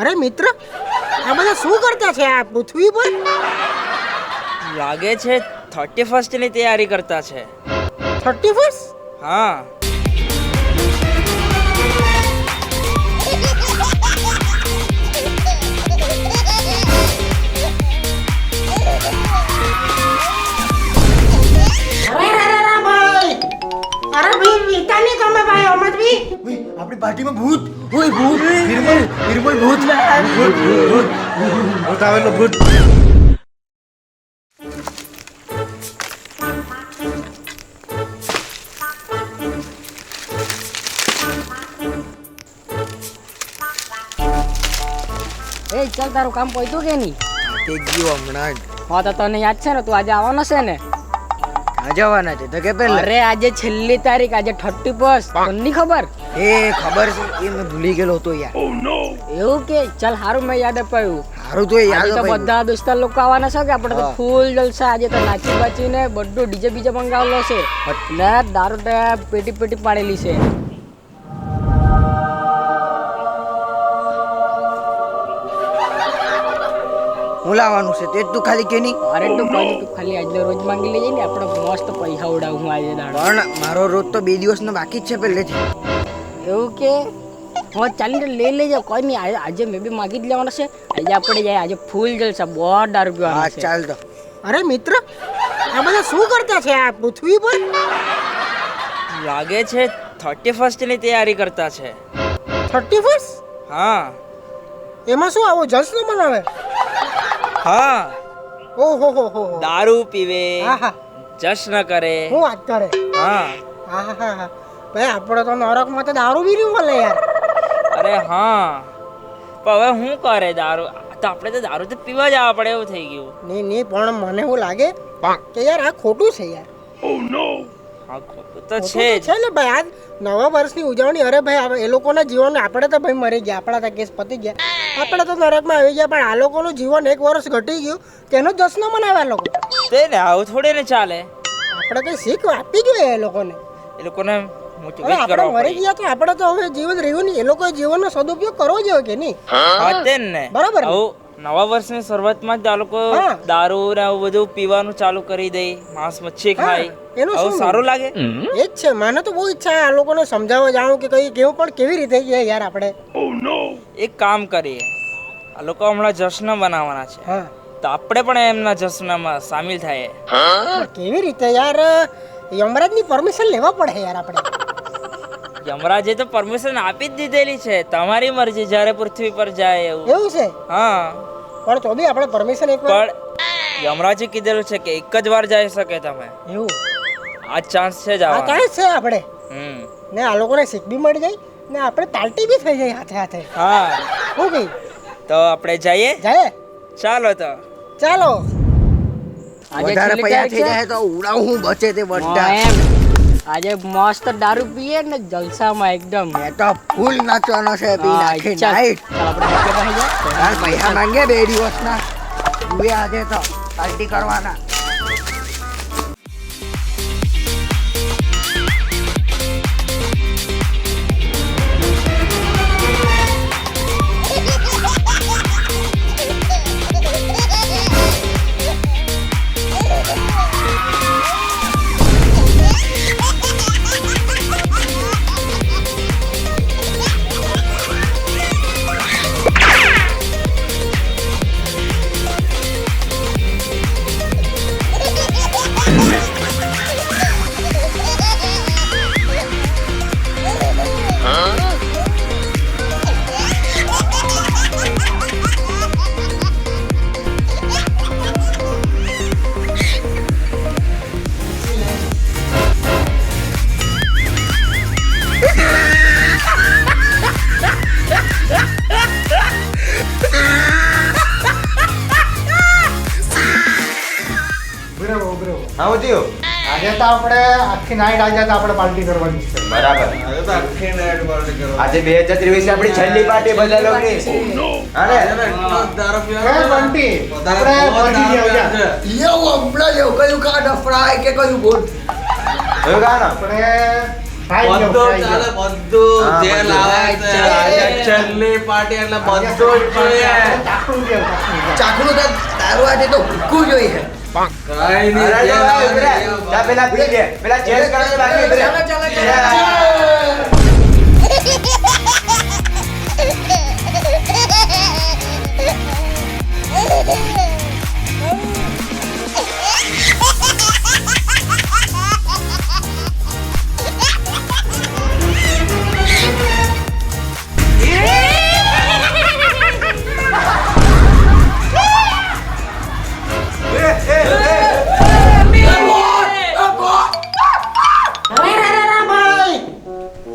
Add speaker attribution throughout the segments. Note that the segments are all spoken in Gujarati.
Speaker 1: અરે મિત્ર, આ બધા શું કરતા છે આ પૃથ્વી પર?
Speaker 2: લાગે છે 31st ની તૈયારી કરતા છે.
Speaker 1: 31st?
Speaker 2: હા.
Speaker 3: આપણી પાર્ટીમાં ભૂત ઓય ભૂત નિર્મલ ભૂત આવેલો ભૂત.
Speaker 4: એ ચાલ તારું કામ પહોંચ્યું કે નહીં?
Speaker 3: તે ગયો હમણાં જ.
Speaker 4: હા તો તને યાદ છે ને તું આજે આવવાનો છે ને?
Speaker 3: ક્યાં જવાના છે તો કે પહેલા?
Speaker 4: અરે આજે છેલ્લી તારીખ, આજે 31st. તને ખબર?
Speaker 3: એ ખબર છે, એ મેં ભૂલી ગયેલો હતો યાર.
Speaker 4: એવું કે ચાલ હારું મેં યાદ અપાયું.
Speaker 3: સારું તો
Speaker 4: આજે
Speaker 3: યાદ
Speaker 4: તો બધા દોસ્તાર લોકો આવવાના છે કે આપણે તો
Speaker 3: હા.
Speaker 4: ફૂલ જલસા. આજે તો નાચી બાચીને બધું ડીજે બીજે મંગાવેલો છે ને દારૂ તો પેટી પાડેલી છે.
Speaker 3: હું લાવવાનું છે તે તું ખાલી કે નહીં.
Speaker 4: અરે તું કહી તું ખાલી આજનો રોજ માંગી લેજે ને આપણે મસ્ત પૈસા ઉડાવું હું આજે દાડો.
Speaker 3: પણ મારો રોજ તો 2 દિવસનો બાકી જ છે પહેલેથી.
Speaker 4: એવું કે હા ચાલીને લઈ લેજો, કોઈ નહીં. આજે મેં બી માગી જ લેવાનો છે. આજે આપણે જાય, આજે ફૂલ જલસા, બહુ દારૂ
Speaker 3: હા
Speaker 4: પીવાનો છે.
Speaker 3: ચાલ તો.
Speaker 1: અરે મિત્ર, આ બધા શું કરતા છે આ પૃથ્વી પર?
Speaker 2: લાગે છે 31st ની તૈયારી કરતા છે.
Speaker 1: 31st?
Speaker 2: હા.
Speaker 1: એમાં શું આવો જશ્ન મનાવે?
Speaker 2: હા.
Speaker 1: ઓહો હો હો.
Speaker 2: દારૂ પીવે,
Speaker 1: આહા,
Speaker 2: જશ્ન કરે.
Speaker 1: શું વાત કરે?
Speaker 2: હા.
Speaker 1: આહા, ભાઈ આપણે તો નરકમાં તો દારૂ બી નહીં મળે યાર.
Speaker 2: અરે હા, પણ હવે શું કરે દારૂ? તો આપણે તો દારૂ તો પીવા જ આવવા પડે એવું થઈ ગયું.
Speaker 1: નહીં પણ મને એવું લાગે કે યાર આ ખોટું છે યાર.
Speaker 2: હા, ખોટું તો
Speaker 1: ખોટું
Speaker 2: છે
Speaker 1: તો
Speaker 2: જ.
Speaker 1: છે ને ભાઈ. આજ નવા વર્ષની ઉજવણી, અરે ભાઈ હવે એ લોકોના જીવન, આપણે તો ભાઈ મરી ગયા, આપણા તો કેસ પતી ગયા, આપણે તો નરકમાં આવી ગયા, પણ આ લોકોનું જીવન 1 વર્ષ ઘટી ગયું તેનો જશ્ન મનાવે આ લોકો.
Speaker 2: તે ને આવું થોડી ને ચાલે.
Speaker 1: આપણે કઈ શીખ આપવી જોઈએ એ લોકોને.
Speaker 2: એ લોકોને
Speaker 1: હવે
Speaker 2: મોટિવેટ
Speaker 1: આપણે
Speaker 2: કરવા
Speaker 1: મરી
Speaker 2: પડે.
Speaker 1: ગયા તો આપણે તો હવે જીવન રહ્યું નહીં, એ લોકોએ જીવનનો સદુપયોગ કરવો જોઈએ કે નહીં?
Speaker 2: હા તે ને.
Speaker 1: બરાબર ને?
Speaker 2: આવું નવા વર્ષની શરૂઆતમાં જ આ લોકો
Speaker 1: હા.
Speaker 2: દારૂ ને આવું બધું પીવાનું ચાલુ કરી દે, માંસ મચ્છી ખાય.
Speaker 1: એનું
Speaker 2: આવું
Speaker 1: શું?
Speaker 2: સારું લાગે?
Speaker 1: એ જ છે, મને તો બહુ ઈચ્છા આ લોકોને સમજાવવા જાણું કે કઈ કેવું, પણ કેવી રીતે કહે યાર આપણે.
Speaker 2: એક કામ કરીએ, આ લોકો હમણાં જશ્ન બનાવવાના છે,
Speaker 1: હા,
Speaker 2: તો આપણે પણ એમના જશ્નમાં સામેલ થાય.
Speaker 1: પણ કેવી રીતે યાર? યમરાજની પરમિશન લેવા પડે યાર આપણે.
Speaker 2: યમરાજે તો પરમિશન આપી જ દીધેલી છે, તમારી મરજી જ્યારે પૃથ્વી પર જાય એવું.
Speaker 1: એવું છે?
Speaker 2: હા,
Speaker 1: પણ તો બી આપણે પરમિશન એક વાર.
Speaker 2: પણ યમરાજે કીધેલું છે કે એક જ વાર જઈ શકે તમે.
Speaker 1: એવું
Speaker 2: આ ચાન્સ છે જ
Speaker 1: આ
Speaker 2: આવવાનો.
Speaker 1: કાંઈ છે આપણે
Speaker 2: હમ.
Speaker 1: ને આ લોકોને શીખ બી મળી જાય ને આપણે તાલટી બી થઈ જાય હાથે હાથે.
Speaker 2: હા,
Speaker 1: શું કહી
Speaker 2: તો આપણે જઈએ.
Speaker 1: જાય?
Speaker 2: ચાલો તો.
Speaker 1: ચાલો.
Speaker 4: આજે
Speaker 3: વધારે
Speaker 4: છેલ્લી
Speaker 3: પૈસા
Speaker 4: તારીખ
Speaker 3: થઈ
Speaker 4: છે.
Speaker 3: જાય તો ઉડાવું બચે તે બધા.
Speaker 4: હા, એમ. આજે મસ્ત દારૂ પીએ ને જલસામાં એકદમ.
Speaker 3: મેં તો ફૂલ નાચવાનો છે પી
Speaker 4: હા,
Speaker 3: નાખી
Speaker 4: ચાલ.
Speaker 3: નાઈટ.
Speaker 4: ચાલ આપણે નીચે બેસી જાય.
Speaker 3: ચાલ પૈસા માંગે 2 દિવસના. જુએ આજે તો પાર્ટી કરવાના.
Speaker 5: હા હું થયું
Speaker 1: આજે તો આપણે આખી નાઈટ આજે તો આપણે પાર્ટી કરવાની છે.
Speaker 5: બરાબર આજે 2023 આપણી છેલ્લી પાર્ટી બધા લોકોની અરે
Speaker 1: બંટી, આપણે પહોંચી ગયા આજે.
Speaker 3: એવું હમણાં જેવું કયું કાઢ ફ્રાય કે કયું બોલ.
Speaker 5: કયું ગાનું
Speaker 1: આપણે
Speaker 6: બધું ચાલે, બધું જે લાવે છે. આજે છેલ્લી પાર્ટી એટલે બધું જ જોઈએ.
Speaker 3: ચાકલું તો દારૂ આજે તો ભૂકવું જોઈએ.
Speaker 6: કઈ નહીં,
Speaker 5: અરે
Speaker 6: જે
Speaker 5: જો
Speaker 6: લાવે
Speaker 5: ઉભરે.
Speaker 6: છે એવું
Speaker 5: જા પેલા પી લે. પેલા ચેસ કરવાનું બાકી ઉભરે.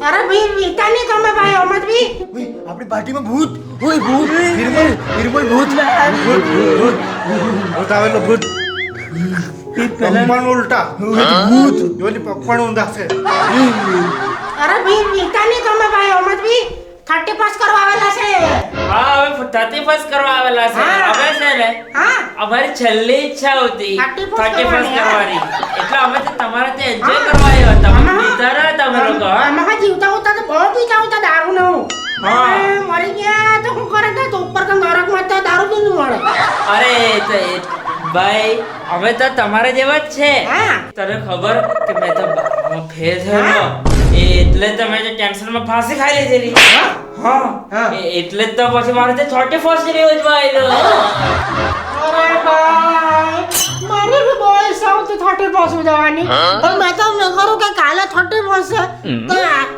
Speaker 1: અરે ભાઈ વીતા નહીં તમે ભાઈ અમત ભી
Speaker 3: આપણી પાર્ટીમાં ભૂત ઓય ભૂત નિર્મલ ભૂત
Speaker 7: ભૂત આવેલો ભૂત પપ્પાનું ઉલટા ભૂત જોની પપ્પાનું ઊંધા છે
Speaker 1: અરે ભાઈ વીતા નહીં તમે ભાઈ અમત ભી 30 પાસ કરવા આવેલા છે
Speaker 2: હા હવે 31st કરવા આવેલા છે.
Speaker 1: હા.
Speaker 2: હવે છે ને
Speaker 1: હા
Speaker 2: અમારી છેલ્લી ઈચ્છા હતી
Speaker 1: 31st
Speaker 2: 31st
Speaker 1: કરવાની.
Speaker 2: કરવાની. એટલે અમે તો તમારે ત્યાં એન્જોય કરવા આવ્યા હતા. તમે પીધા રહ્યા તમે લોકો હા?
Speaker 1: આમાં જીવતા હોતા તો બહુ પીતા હોતા દારૂ નો
Speaker 2: હા.
Speaker 1: મરી ગયા તો શું કરે તો ઉપર તો નરકમાં તો દારૂ પીને મળે
Speaker 2: અરે તો ભાઈ અમે તો તમારા જેવા જ છે.
Speaker 1: હા.
Speaker 2: તને ખબર કે મેં તો 12માં ફેલ થયેલો એટલે તમે જે ટેન્શનમાં ફાંસી ખાઈ લીધેલી. હા એટલે જ તો પછી મારે તે 31st ડે ઉજવા આવેલો.
Speaker 1: અરે ભાઈ મારે બી બોય સૌથી 30 પાસ જવાની પણ મેં તો ન કરું કે કાલે 30 પાસ છે તો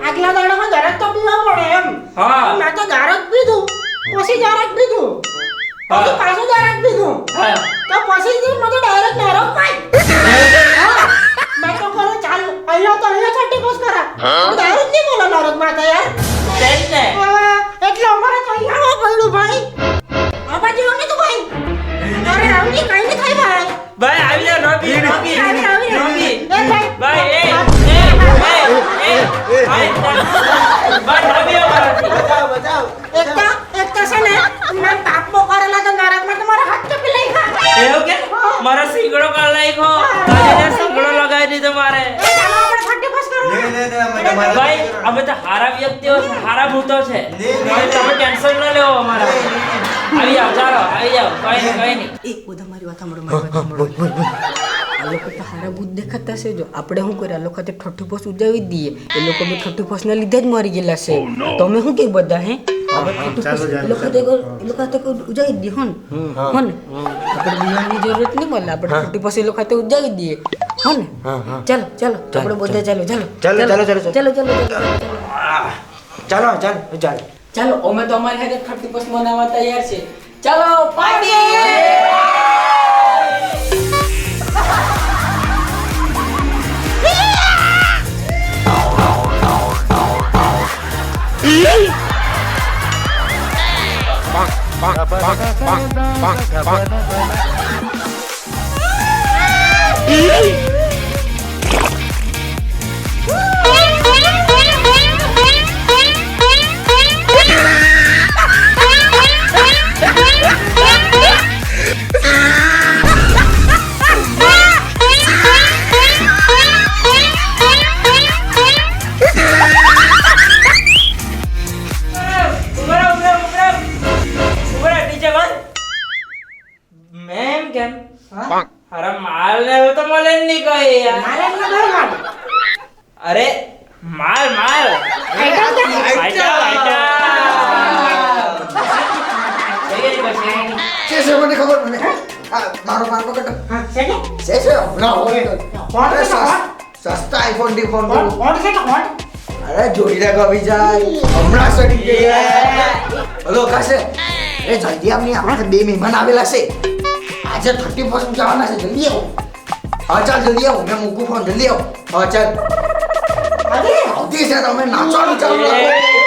Speaker 1: આગલા દાડામાં દરજ તો પીવા પડે એમ
Speaker 2: હા.
Speaker 1: મેં તો દરજ પીધું પછી દરજ પીધું પછી પાછું દરજ પીધું
Speaker 2: હા.
Speaker 1: તો પછી થી મને ડાયરેક્ટ નરક પાઈ મેં તો કરું ચાલ અહીંયા 30 પાસ કરા ડાયરેક્ટ નહીં બોલો નરકમાં તો યાર
Speaker 2: તે જ ને.
Speaker 1: એટલે અમારે તો અહીંયા પડ્યું ભાઈ આ બાજુ નહીં તો ભાઈ અરે રામજી કઈ નહીં થાય ભાઈ
Speaker 2: ભાઈ આવી જાઓ નોબી નોબી નોબી
Speaker 1: એ
Speaker 2: ભાઈ એ ભાઈ નોબી અમારાથી.
Speaker 1: એક તો છે ને મેં પાપો કરેલા તો નરકમાં તમારા હાથ ચપી લઈ ખા
Speaker 2: એવું કે મારો સિંગડો કાઢ નાખ્યો. તારે સિંગડો લગાવી દીધો મારે.
Speaker 1: એ ચાલો આપણે 30 પાસ
Speaker 5: લે
Speaker 1: કરવું
Speaker 5: લે લે અમે તમારા
Speaker 2: ભાઈ અમે તો હારા વ્યક્તિઓ છે, હારા ભૂતો છે. ભાઈ તમે ટેન્શન ન લેવો અમારા. આવી જાઓ ચાલો આવી જાઓ કઈ નહીં
Speaker 4: એ બધા મારી વાત સાંભળો મારી વાત સાંભળો આ લોકો તો હારા ભૂત દેખાતા છે. જો આપણે શું કરીએ આ લોકો તો 30 પાસ ઉજાવી જ દઈએ. એ લોકો બી 30 પાસ ના લીધે જ મરી ગયેલા છે. તમે શું કે બધા હે હવે 30 પાસ એ લોકો તો ઉજાવી જ દઈએ હોન હોન આપણે બીવાની જરૂરત નહીં મળે. આપણે 30 પાસ એ લોકો તો ઉજાવી જ દઈએ હોન. ચાલો ચાલો આપણે બધા ચાલો ચાલો
Speaker 5: ચાલો, ચાલો, ચાલો,
Speaker 4: ચાલો ચાલો
Speaker 5: ચાલો ચાલો ચાલો
Speaker 4: ચાલો અમે તો અમારી સાથે 30 પાસ મનાવવા તૈયાર છે. ચાલો પાર્ટી
Speaker 2: મેમ કેમ અરે માલ ને એવું તો મળે જ નહીં કઈ યાર.
Speaker 1: મારે ના ઘર માં
Speaker 2: અરે માલ માલ આઈટમ
Speaker 3: છે મને ખબર મને મારો મારો કટ
Speaker 1: હા છે કે
Speaker 3: છે ના હોય
Speaker 1: કોણ છે
Speaker 3: સસ્તા આઈફોન ડી ફોન
Speaker 1: કોણ છે કોણ
Speaker 3: અરે જોઈ લે કભી જાય હમણાં સડી ગયા હલો કાશે એ જલ્દી આમની આપણે બે મહેમાન આવેલા છે આજે 30 પાસ જવાના છે જલ્દી આવો હા ચાલ જલ્દી આવો મેં મૂકું ફોન જલ્દી આવો હા ચાલ
Speaker 1: અરે
Speaker 3: આવતી છે તમે નાચવાનું ચાલુ રાખો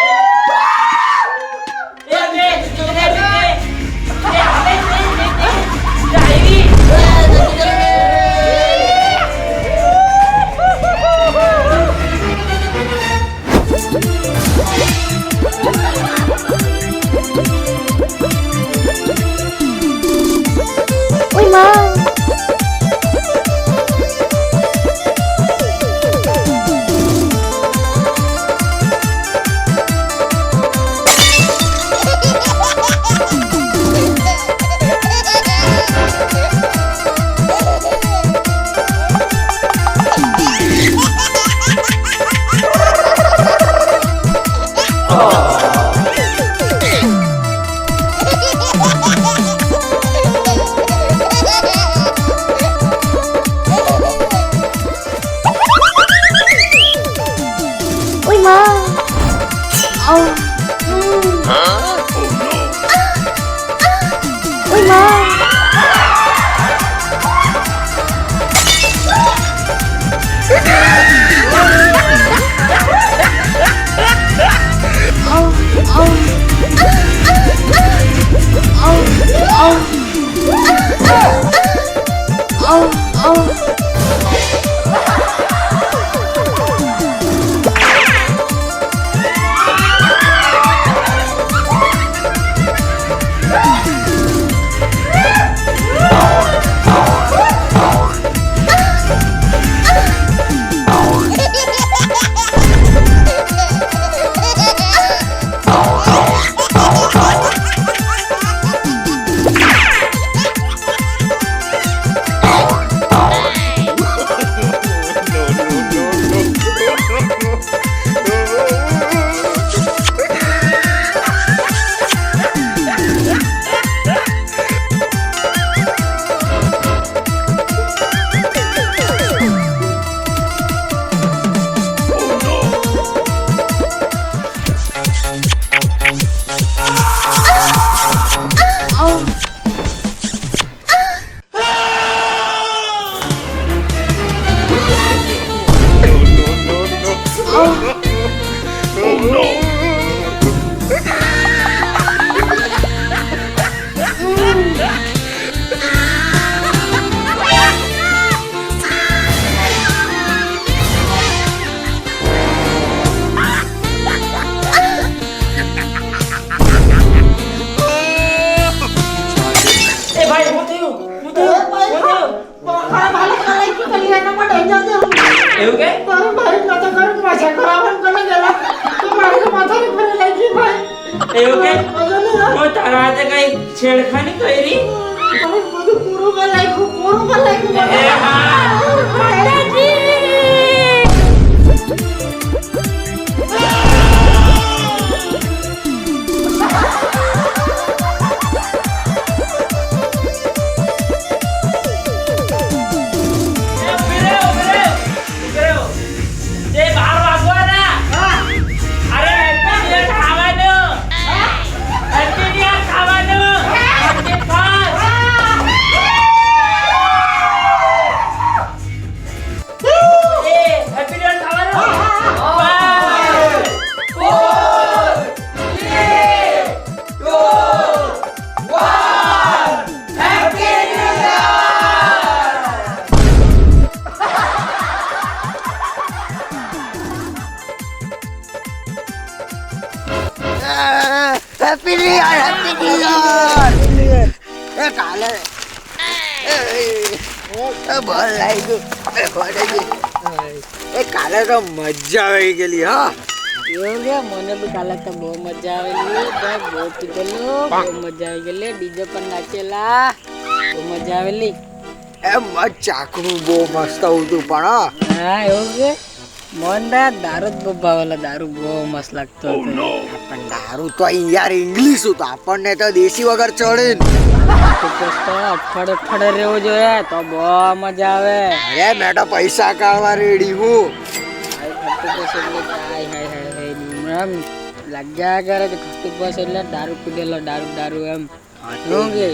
Speaker 2: એ ભાઈ હું થયું એવું કે એવું કે હું તારા હાથે કઈ છેડખાની કરી એ હા
Speaker 3: happy new year happy new year એ કાલે બોલ લાગ્યું એ કાલે તો મજા આવી ગયેલી હા
Speaker 4: એવું કે મને બી કાલે તો બહુ મજા આવેલી ભાઈ બહુ પીધેલું બહુ મજા આવી ગયેલી ડીજે પર નાચેલા બહુ મજા આવેલી
Speaker 3: એ મજ ચાકનું બહુ મસ્ત હતું પણ
Speaker 4: હા એવું કે મને દારૂ જ બહુ ભાવેલા દારૂ બહુ મસ્ત લાગતો હતો
Speaker 3: પણ દારૂ તો યાર ઇંગ્લિશ હતું આપણને તો દેશી વગર ચડે ને
Speaker 4: અઠવાડે રહેવું જોઈએ તો બહુ મજા આવે
Speaker 3: અરે મેં તો પૈસા કાઢવા રેડી હું
Speaker 4: એમ લાગ્યા કરે કે ખટ્ટુ બસ એટલે દારૂ પીધેલો દારૂ એમ શું કે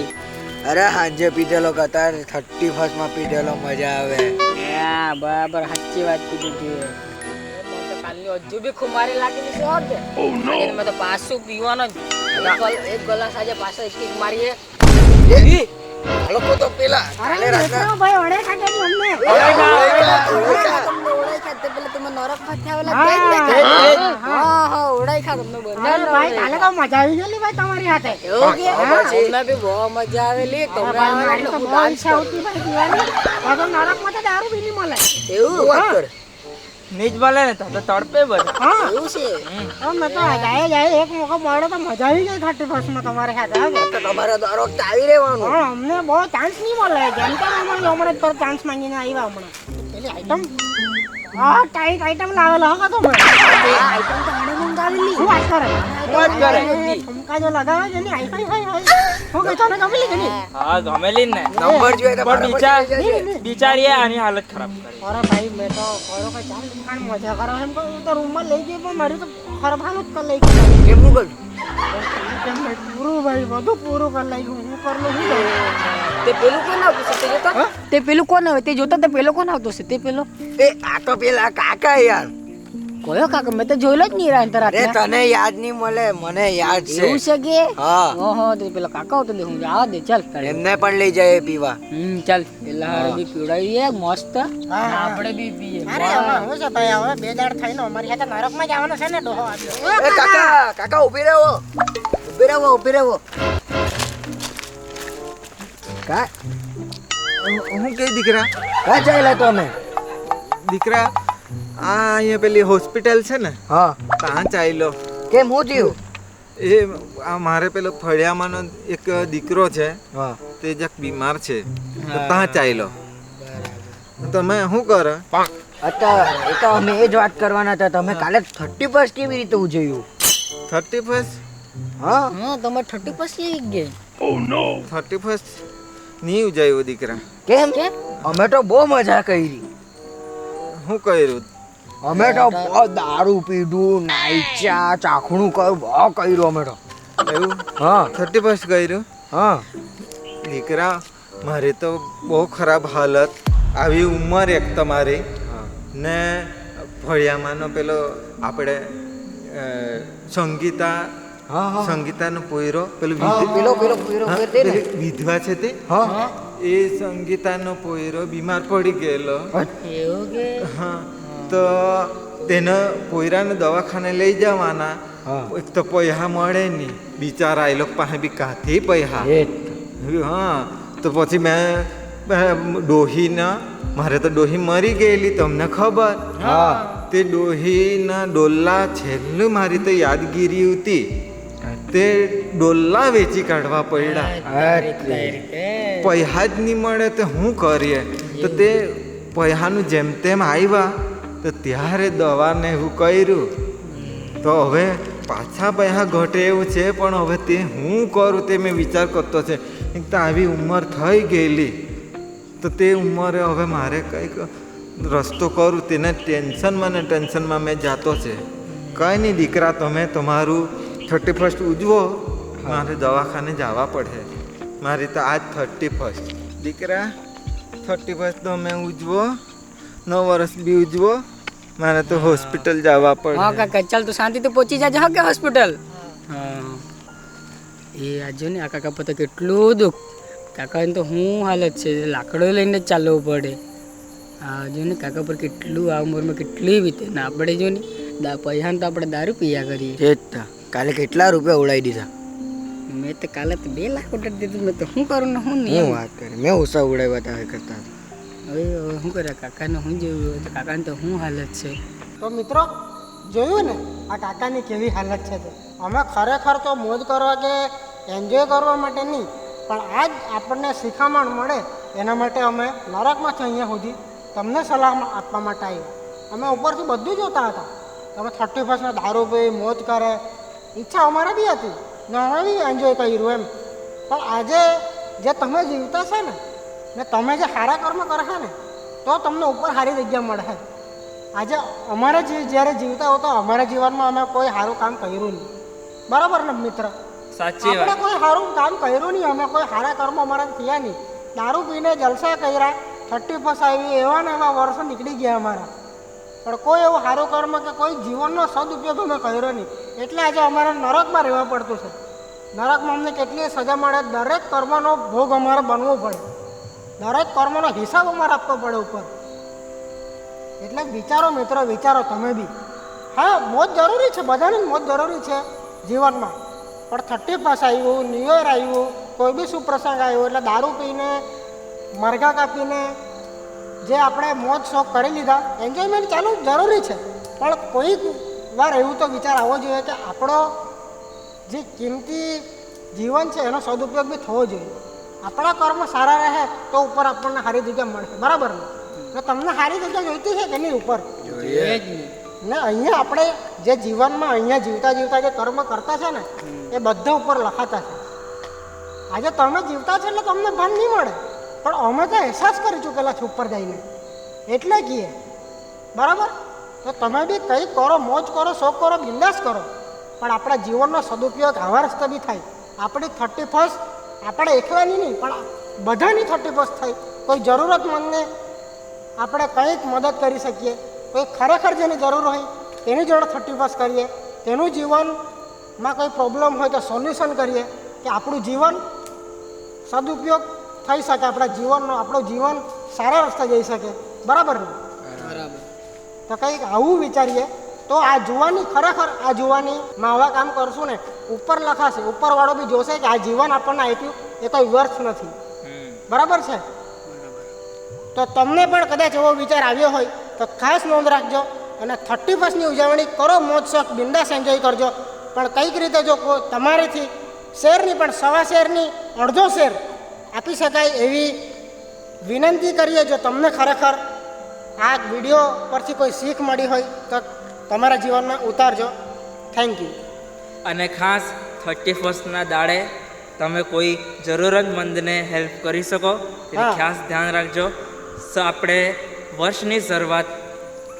Speaker 3: અરે હાંજે પીધેલો કતાર 31st માં પીધેલો મજા આવે
Speaker 4: હા બરાબર સાચી વાત કીધી છે કાલની હજુ બી ખુમારી લાગેલી છે કે આજે મેં તો પાછું પીવાનો જ એક ગ્લાસ આજે પાછો એક મારીએ
Speaker 3: આ લોકો તો પેલા કાલે રાતના
Speaker 2: નીચ બોલે ને તો તડપે બધા
Speaker 1: એક મોકો મળ્યો તો મજા આવી ગઈ 31st માં તમારે સાથે
Speaker 3: તમારે તો રોક આવી રહેવાનું
Speaker 1: અમને બહુ ચાન્સ નહીં મળે જેમ કે અમારે હમણાં પર ચાન્સ માંગીને આવ્યા હમણાં પેલી આઈટમ ટાઈટ આઈટમ લાવેલો હા તો આઈટમ તો આને મંગાવેલી શું વાત કરે ઠુમકા જો લગાવે છે ને હાય હાય હાય હાય હું કઈ તને ગમેલી કે નહીં
Speaker 2: હા ગમેલી ને
Speaker 3: નંબર જોઈએ તો
Speaker 2: પણ
Speaker 3: ફટાફટ
Speaker 2: બિચારીએ આની હાલત ખરાબ કરી
Speaker 1: અરે ભાઈ મેં તો કરો કે ચાલ દુકાન મજા કરો એમ કહું તો રૂમમાં લઈ ગઈ પણ મારી તો ખરાબ હાલત કરી લઈ ગઈ
Speaker 3: કેમનું કર
Speaker 1: કેમ ભાઈ પૂરું ભાઈ બધું પૂરું કરી લઈ ગયું હું કરલું શું કરું?
Speaker 4: તે પેલું કોણ આવતું છે તે જોતા તે પેલું કોણ આવે તે જોતા તે પેલો કોણ આવતો છે તે પેલો
Speaker 3: એ આ તો પેલા કાકા યાર
Speaker 4: કયો કાકા મેં તો જોયેલો જ નહીં રાત
Speaker 3: અરે
Speaker 4: રાત
Speaker 3: તને યાદ નહીં મળે મને યાદ છે
Speaker 4: એવું છે કે
Speaker 3: હા
Speaker 4: ઓહો તે પેલો કાકા આવતો દે હું જવા દે ચાલ
Speaker 3: એમને પણ લઈ જાય પીવા
Speaker 4: ચાલ પેલા હારે બી પીવડાવીએ મસ્ત
Speaker 1: હા.
Speaker 4: આપણે બી પીએ
Speaker 1: અરે હવે હું છે ભાઈ હવે બે દાડ થઈને અમારી સાથે નરકમાં જવાનો છે ને ડોહો આવ્યો
Speaker 3: એ કાકા કાકા ઊભી રહો ઊભી રહો કા
Speaker 5: હું કે દીકરા
Speaker 3: કા ચાલ્યા તમે
Speaker 5: દીકરા આ અહીંયા પેલી હોસ્પિટલ છે ને
Speaker 3: હા
Speaker 5: ત્યાં ચાલ્યો
Speaker 3: કેમ હું થયું
Speaker 5: એ આ મારે પેલો ફળિયામાંનો એક દીકરો છે
Speaker 3: હા
Speaker 5: તે જક બીમાર છે તો ત્યાં ચાલ્યો તમે શું કરો
Speaker 3: અત્યારે એ તો અમે એ જ વાત કરવાના હતા તમે કાલે 31 કેવી રીતે ઉજવ્યું
Speaker 5: 31
Speaker 3: હા
Speaker 4: હા તમે 30 પછી આવી ગયા
Speaker 5: 31 નહીં ઉજાયું દીકરા
Speaker 3: કેમ અમે તો બહુ મજા કરી
Speaker 5: શું કર્યું
Speaker 3: અમે તો બહુ દારૂ પીધું નાઈચા ચાખણું કર્યું બહુ કર્યું અમે તો
Speaker 5: એવું
Speaker 3: હા
Speaker 5: 31 કર્યું
Speaker 3: હા
Speaker 5: દીકરા મારી તો બહુ ખરાબ હાલત આવી ઉંમર એક તમારી ને ફળિયામાંનો પેલો આપણે સંગીતા
Speaker 3: હા હા
Speaker 5: સંગીતાનો પોયરો પેલો
Speaker 3: હા, પેલો પેલો પૂરો
Speaker 5: હા,
Speaker 3: તે ને
Speaker 5: પેલી વિધવા છે તે
Speaker 3: હા
Speaker 5: એ સંગીતાનો પોયરો બીમાર પડી ગયેલો
Speaker 4: એવું કે
Speaker 5: હા તો તેને પોયરાને દવાખાને લઈ જવાના
Speaker 3: હા.
Speaker 5: એક તો પૈસા મળે નહીં બિચારા એ લોકો પાસે બી કાથી પૈસા
Speaker 3: એ
Speaker 5: હા તો પછી મેં ડોહીના મારે તો ડોહી મરી ગયેલી તમને ખબર
Speaker 3: હા
Speaker 5: તે ડોહીના ડોલ્લા છેલ્લું મારી તો યાદગીરી હતી તે ડોલ્લા વેચી કાઢવા પડ્યા પૈસા જ નહીં મળે તો શું કરીએ તો તે પૈસાનું જેમ તેમ આવ્યા તો ત્યારે દવાને એવું કર્યું તો હવે પાછા પૈસા ઘટે એવું છે પણ હવે તે હું કરું તે મેં વિચાર કરતો છે એક તો આવી ઉંમર થઈ ગયેલી તો તે ઉંમરે હવે મારે કંઈક રસ્તો કરું તેને ટેન્શનમાં ને ટેન્શનમાં મેં જાતો છે કંઈ નહીં દીકરા તમે તમારું 31 ઉજવો મારે દવાખાને જવા પડે મારી તો આજ 31 દીકરા 31 તો મેં ઉજવો 9 વર્ષ બી ઉજવો મારે તો હોસ્પિટલ જવા
Speaker 4: હા
Speaker 5: પડે
Speaker 4: કાકા ચાલ તો શાંતિથી પહોંચી જાજે હા કે હોસ્પિટલ હા એ આજો ને આ કાકા પર તો કેટલું દુઃખ કાકાને તો શું હાલત છે લાકડો લઈને જ ચાલવું પડે હા જો ને કાકા પર કેટલું આ ઉંમરમાં કેટલી વીતે ને આપણે જો ને પૈસાને તો આપણે દારૂ પીયા કરીએ
Speaker 3: એ જ તા. કાલે કેટલા રૂપિયા ઉડાવી દીધા
Speaker 4: મેં તો કાલે તો 2 લાખ ઉડાડી દીધું મેં તો શું કરું ને શું
Speaker 3: હું
Speaker 4: નહીં
Speaker 3: વાત કરી મેં ઓછા ઉડાવ્યા હતા કરતા
Speaker 4: હવે શું કરે કાકાને શું જોયું તો કાકાને તો શું હાલત છે
Speaker 1: તો મિત્રો જોયું ને આ કાકાની કેવી હાલત છે તે અમે ખરેખર તો મોજ કરવા કે એન્જોય કરવા માટે નહીં પણ આ જ આપણને શિખામણ મળે એના માટે અમે નરકમાંથી અહીંયા સુધી તમને સલાહ આપવા માટે આવ્યા અમે ઉપરથી બધું જોતા હતા તમે 31 દારૂ પી મોજ કરે ઈચ્છા અમારે બી હતી ને અમે બી એન્જોય કર્યું એમ પણ આજે જે તમે જીવતા છે ને તમે જે સારા કર્મ કરે છે ને તો તમને ઉપર સારી જગ્યા મળે છે આજે અમારે જ્યારે જીવતા હો તો અમારા જીવનમાં અમે કોઈ સારું કામ કર્યું નહીં બરાબર ને મિત્ર
Speaker 2: સાચી
Speaker 1: આપણે
Speaker 2: વાત
Speaker 1: કોઈ સારું કામ કર્યું નહીં અમે કોઈ સારા કર્મ અમારા થયા નહીં દારૂ પીને જલસા કર્યા 31 આવી એવા ને એવા વર્ષો નીકળી ગયા અમારા પણ કોઈ એવું સારું કર્મ કે કોઈ જીવનનો સદુપયોગ અમે કર્યો નહીં એટલે આજે અમારે નરકમાં રહેવા પડતું છે નરકમાં અમને કેટલી સજા મળે દરેક કર્મનો ભોગ અમારે બનવો પડે દરેક કર્મનો હિસાબ અમારે આપવો પડે ઉપર એટલે વિચારો મિત્રો વિચારો તમે બી હા મોજ જરૂરી છે બધાની મોજ જરૂરી છે જીવનમાં પણ 31 આવ્યું ન્યૂ યર આવ્યું કોઈ બી સુપ્રસંગ આવ્યો એટલે દારૂ પીને મરઘા કાપીને જે આપણે મોજ શોખ કરી લીધા એન્જોયમેન્ટ ચાલુ જરૂરી છે પણ કોઈક વાર એવું તો વિચાર આવવો જોઈએ કે આપણો જે કિંમતી જીવન છે એનો સદુપયોગ બી થવો જોઈએ આપણા કર્મ સારા રહે તો ઉપર આપણને સારી જગ્યા મળશે બરાબર ને તો તમને સારી જગ્યા જોઈતી છે કે નહીં ઉપર ને અહીંયા આપણે જે જીવનમાં અહીંયા જીવતા જીવતા જે કર્મ કરતા છે ને એ બધા ઉપર લખાતા છે. આજે તમે જીવતા છો એટલે તમને ભાન નહીં મળે, પણ અમે તો અહેસાસ કરી ચૂકેલા છે ઉપર જઈને, એટલે કહીએ બરાબર. તો તમે બી કંઈક કરો, મોજ કરો, શોખ કરો, બિંદાસ કરો, પણ આપણા જીવનનો સદુપયોગ આવા રસ્તે બી થાય. આપણી 31st આપણે એકલાની નહીં પણ બધાની 31st થાય. કોઈ જરૂરતમંદને આપણે કંઈક મદદ કરી શકીએ, કોઈ ખરેખર જેની જરૂર હોય તેની જોડે 31st કરીએ, તેનું જીવનમાં કોઈ પ્રોબ્લેમ હોય તો સોલ્યુશન કરીએ, કે આપણું જીવન સદુપયોગ થઈ શકે, આપણા જીવનનો આપણું જીવન સારા રસ્તે જઈ શકે. બરાબર ને?
Speaker 4: બરાબર.
Speaker 1: તો કંઈક આવું વિચારીએ તો આ જુવાની ખરેખર આ જુવાનીમાં આવા કામ કરશું ને ઉપર લખાશે, ઉપરવાળો બી જોશે કે આ જીવન આપણને આપ્યું એ કોઈ વ્યર્થ નથી. બરાબર છે? તો તમને પણ કદાચ એવો વિચાર આવ્યો હોય તો ખાસ નોંધ રાખજો અને 31સ્ટની ઉજવણી કરો, મોજ શોખ બિંદાસ એન્જોય કરજો. પણ કંઈક રીતે જો તમારીથી શેરની પણ સવા શેરની અડધો શેર આપી શકાય એવી વિનંતી કરીએ. જો તમને ખરેખર આ વિડીયો પરથી કોઈ શીખ મળી હોય તો તમારા જીવનમાં ઉતારજો. Thank you.
Speaker 2: અને ખાસ 31સ્ટના દાડે તમે કોઈ જરૂરતમંદને હેલ્પ કરી શકો તેની
Speaker 1: હા.
Speaker 2: ખાસ ધ્યાન રાખજો. સો આપણે વર્ષની શરૂઆત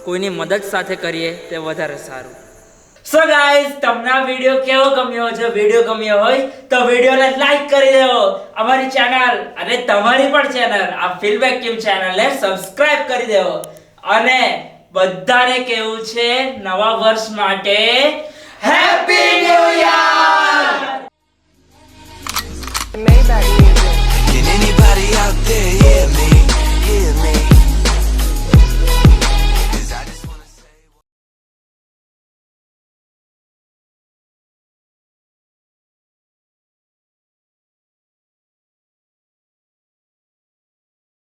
Speaker 2: કોઈની મદદ સાથે કરીએ તે વધારે સારું. સો ગાઈઝ, તમને આ વિડીયો કેવો ગમ્યો? જો વિડીયો ગમ્યો હોય તો વિડીયોને લાઈક કરી દેવો, અમારી ચેનલ અને તમારી પણ ચેનલ આ ફીડબેક ટીમ ચેનલને સબસ્ક્રાઇબ કરી દેવો, અને બધાને કેવું છે નવા વર્ષ માટે હેપી ન્યૂ